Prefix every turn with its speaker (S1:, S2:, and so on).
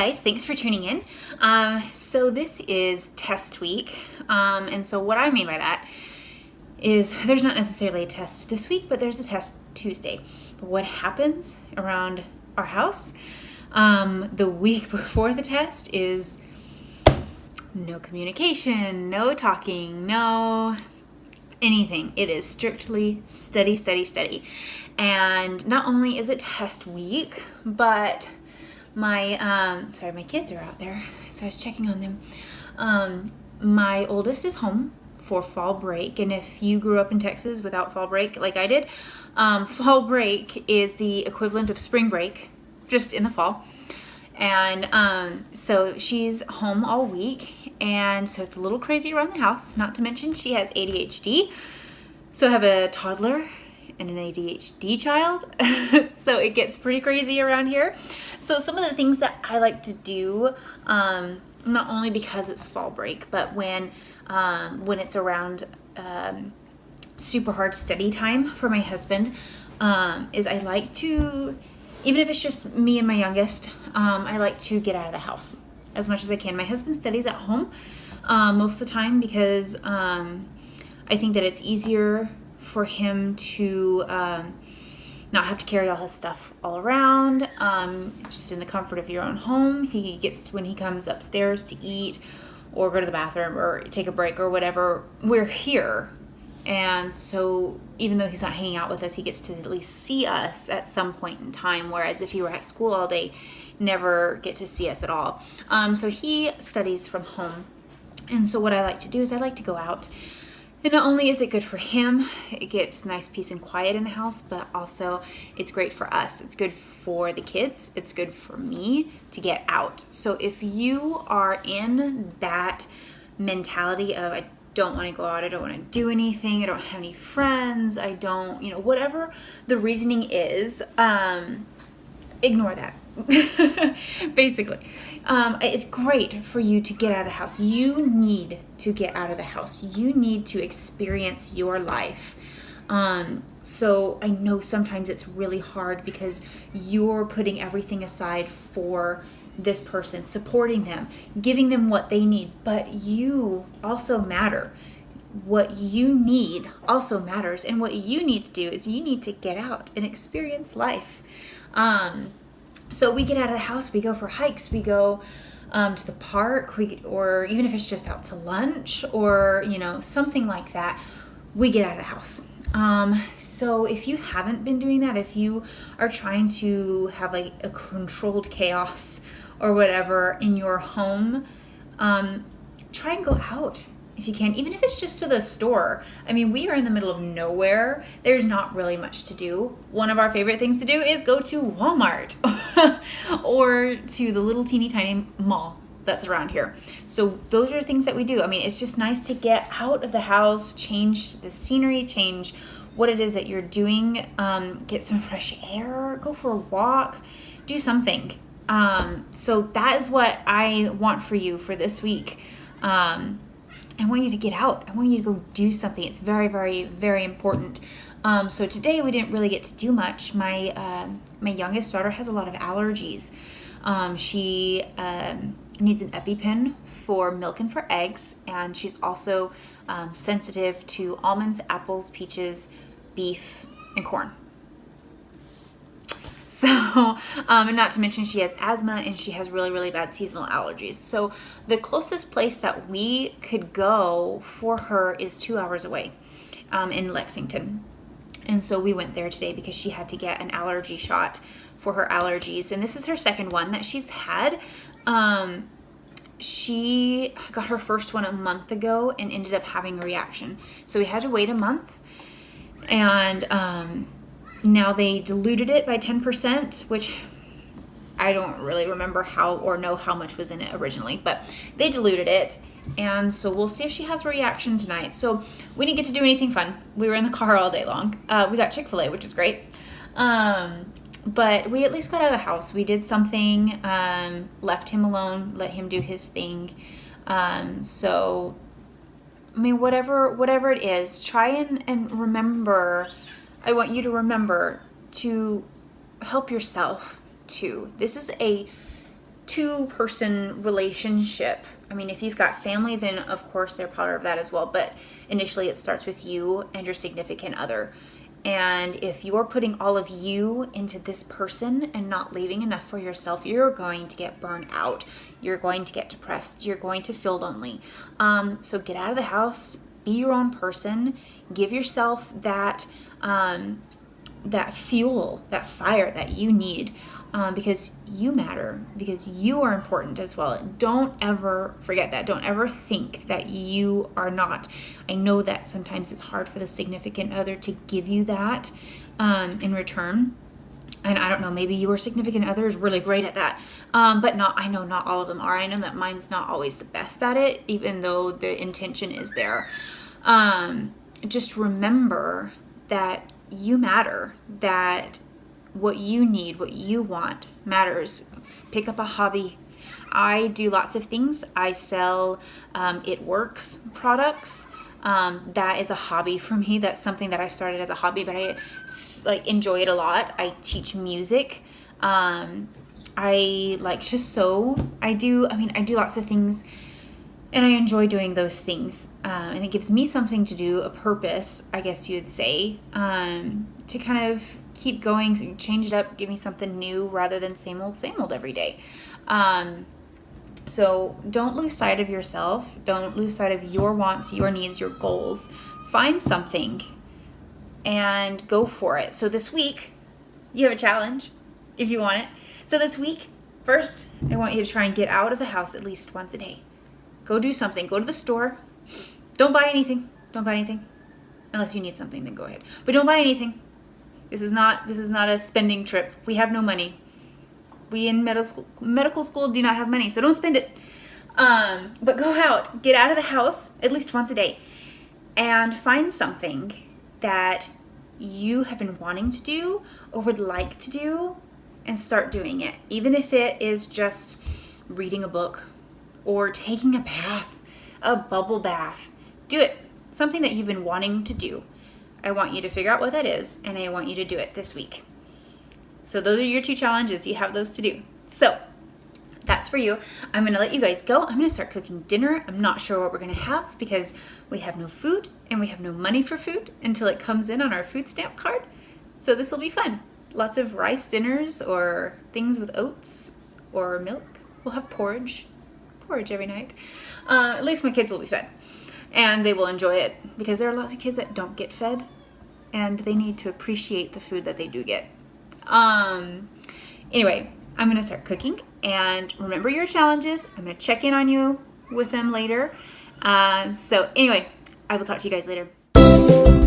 S1: guys, thanks for tuning in. So this is test week, and so what I mean by that is there's not necessarily a test this week, but there's a test Tuesday. But what happens around our house the week before the test is no communication, no talking, no anything. It is strictly study, study, study. And not only is it test week, but my kids are out there, so I was checking on them. My oldest is home for fall break, and if you grew up in Texas without fall break like I did, fall break is the equivalent of spring break, just in the fall. And so she's home all week, and so it's a little crazy around the house, not to mention she has ADHD. So I have a toddler and an ADHD child, so it gets pretty crazy around here. So some of the things that I like to do, not only because it's fall break, but when it's around super hard study time for my husband, is I like to, even if it's just me and my youngest, I like to get out of the house as much as I can. My husband studies at home most of the time because I think that it's easier for him to not have to carry all his stuff all around, just in the comfort of your own home. He gets, when he comes upstairs to eat or go to the bathroom or take a break or whatever, we're here. And so even though he's not hanging out with us, he gets to at least see us at some point in time, whereas if he were at school all day, never get to see us at all. So he studies from home. And so what I like to do is I like to go out. And not only is it good for him, it gets nice peace and quiet in the house, but also it's great for us. It's good for the kids. It's good for me to get out. So if you are in that mentality of, I don't want to go out, I don't want to do anything, I don't have any friends, I don't, whatever the reasoning is, ignore that. Basically. It's great for you to get out of the house. You need to get out of the house. You need to experience your life. So I know sometimes it's really hard because you're putting everything aside for this person, supporting them, giving them what they need, but you also matter. What you need also matters, and what you need to do is you need to get out and experience life. So we get out of the house, we go for hikes, we go to the park, or even if it's just out to lunch or, something like that, we get out of the house. So if you haven't been doing that, if you are trying to have like a controlled chaos or whatever in your home, try and go out if you can, even if it's just to the store. I mean, we are in the middle of nowhere. There's not really much to do. One of our favorite things to do is go to Walmart or to the little teeny tiny mall that's around here. So those are things that we do. I mean, it's just nice to get out of the house, change the scenery, change what it is that you're doing, get some fresh air, go for a walk, do something. So that is what I want for you for this week. I want you to get out. I want you to go do something. It's very, very, very important. So today we didn't really get to do much. My youngest daughter has a lot of allergies. She needs an EpiPen for milk and for eggs, and she's also sensitive to almonds, apples, peaches, beef, and corn. So, and not to mention she has asthma and she has really, really bad seasonal allergies. So the closest place that we could go for her is 2 hours away, in Lexington. And so we went there today because she had to get an allergy shot for her allergies. And this is her second one that she's had. She got her first one a month ago and ended up having a reaction. So we had to wait a month. And, now they diluted it by 10%, which I don't really remember how or know how much was in it originally, but they diluted it. And so we'll see if she has a reaction tonight. So we didn't get to do anything fun. We were in the car all day long. We got Chick-fil-A, which was great. But we at least got out of the house. We did something, left him alone, let him do his thing. So, I mean, whatever it is, try and remember. I want you to remember to help yourself too. This is a two-person relationship. I mean, if you've got family, then of course they're part of that as well. But initially it starts with you and your significant other. And if you're putting all of you into this person and not leaving enough for yourself, you're going to get burned out. You're going to get depressed. You're going to feel lonely. So get out of the house, be your own person, give yourself that fuel, that fire that you need, because you matter, because you are important as well. Don't ever forget that. Don't ever think that you are not. I know that sometimes it's hard for the significant other to give you that in return. And I don't know, maybe your significant other is really great at that. But I know not all of them are. I know that mine's not always the best at it, even though the intention is there. Just remember that you matter, that what you need, what you want matters. Pick up a hobby. I do lots of things. I sell It Works products. That is a hobby for me. That's something that I started as a hobby, but I enjoy it a lot. I teach music. I like to sew. I do lots of things, and I enjoy doing those things. And it gives me something to do, a purpose, I guess you'd say, to kind of keep going, change it up, give me something new rather than same old every day. So don't lose sight of yourself. Don't lose sight of your wants, your needs, your goals. Find something and go for it. So this week, you have a challenge if you want it. So this week, first, I want you to try and get out of the house at least once a day. Go do something. Go to the store. Don't buy anything. Don't buy anything. Unless you need something, then go ahead. But don't buy anything. This is not a spending trip. We have no money. We in medical school do not have money, so don't spend it. But go out. Get out of the house at least once a day. And find something that you have been wanting to do or would like to do and start doing it. Even if it is just reading a book or taking a bath, a bubble bath. Do it. Something that you've been wanting to do. I want you to figure out what that is, and I want you to do it this week. So those are your 2 challenges. You have those to do. So that's for you. I'm going to let you guys go. I'm going to start cooking dinner. I'm not sure what we're going to have because we have no food and we have no money for food until it comes in on our food stamp card. So this will be fun. Lots of rice dinners or things with oats or milk. We'll have porridge every night. At least my kids will be fed. And they will enjoy it because there are lots of kids that don't get fed and they need to appreciate the food that they do get. Anyway, I'm going to start cooking, and remember your challenges. I'm going to check in on you with them later. So anyway, I will talk to you guys later.